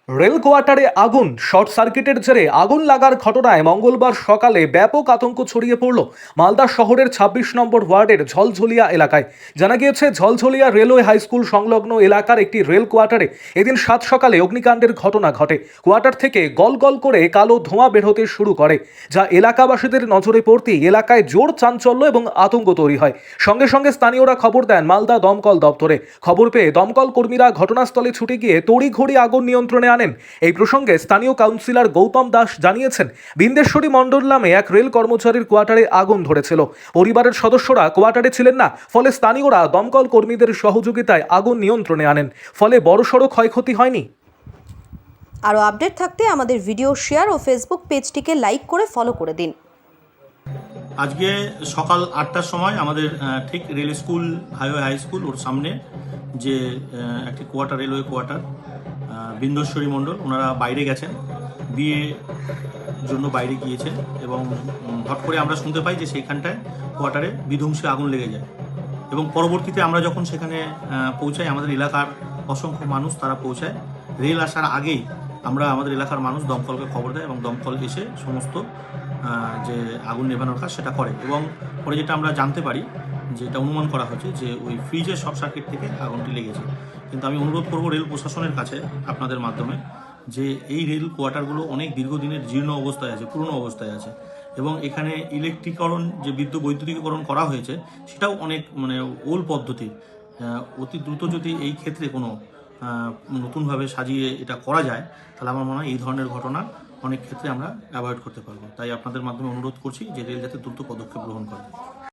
Rail কোয়ার্টারে আগুন, short সার্কিটের জেরে আগুন লাগার ঘটনায় মঙ্গলবার সকালে ব্যাপক আতঙ্ক ছড়িয়ে পড়ল মালদা শহরের ২৬ নম্বর ওয়ার্ডের ঝলঝলিয়া এলাকায়। জানা গিয়েছে, ঝলঝলিয়া রেলওয়ে হাই স্কুল সংলগ্ন এলাকার একটি রেল কোয়ার্টারে এদিন সাত সকালে অগ্নিকাণ্ডের ঘটনা ঘটে। কোয়ার্টার থেকে গল গল করে কালো ধোঁয়া বের হতে শুরু করে, যা এলাকাবাসীদের নজরে পড়তেই এলাকায় জোর চাঞ্চল্য এবং আতঙ্ক তৈরি হয়। সঙ্গে সঙ্গে স্থানীয়রা খবর দেন মালদা দমকল দপ্তরে। খবর পেয়ে দমকল কর্মীরা ঘটনাস্থলে ছুটে গিয়ে তড়িঘড়ি আগুন নিয়ন্ত্রণে আনেন। এই প্রসঙ্গে স্থানীয় কাউন্সিলর গৌতম দাস জানিয়েছেন, বিন্দেশ্বরী মণ্ডল নামে এক রেল কর্মচারীর কোয়ার্টারে আগুন ধরেছিল। পরিবারের সদস্যরা কোয়ার্টারে ছিলেন না, ফলে স্থানীয়রা দমকল কর্মীদের সহযোগিতায় আগুন নিয়ন্ত্রণে আনেন। ফলে বড়সড় ক্ষয়ক্ষতি হয়নি। আরও আপডেট থাকতে আমাদের ভিডিও শেয়ার ও ফেসবুক পেজটিকে লাইক করে ফলো করে দিন। আজকে সকাল ৮টার সময় আমাদের ঠিক rail school, highway high school ওর সামনে যে একটি quarter, railway quarter, Bindeshwari Mandal ওনারা বাইরে গেছেন, বিয়ে জন্য বাইরে গিয়েছেন এবং হট করে আমরা শুনতে পাই যে সেইখানটায় কোয়ার্টারে বিধ্বংসী আগুন লেগে যায়। এবং পরবর্তীতে আমরা যখন সেখানে পৌঁছাই, আমাদের এলাকার অসংখ্য মানুষ তারা পৌঁছায়। রেল আসার আগেই আমরা আমাদের এলাকার মানুষ দমকলকে খবর দেয় এবং দমকল এসে সমস্ত যে আগুন নেভানোর কাজ সেটা করে। এবং পরে যেটা আমরা জানতে পারি, যেটা অনুমান করা হয়েছে যে ওই ফ্রিজের শর্ট সার্কিট থেকে আগুনটি লেগেছে। কিন্তু আমি অনুরোধ করব রেল প্রশাসনের কাছে আপনাদের মাধ্যমে, যে এই রেল কোয়ার্টারগুলো অনেক দীর্ঘদিনের জীর্ণ অবস্থায় আছে, পুরনো অবস্থায় আছে এবং এখানে ইলেকট্রিকরণ, যে বৈদ্যুতিকীকরণ করা হয়েছে সেটাও অনেক ওল্ড পদ্ধতি। অতি দ্রুত যদি এই ক্ষেত্রে কোনো নতুনভাবে সাজিয়ে এটা করা যায়, তাহলে আমার মনে হয় এই ধরনের ঘটনা অনেক ক্ষেত্রে আমরা অ্যাভয়েড করতে পারবো। তাই আপনাদের মাধ্যমে অনুরোধ করছি যে রেল যাতে দ্রুত পদক্ষেপ গ্রহণ করে।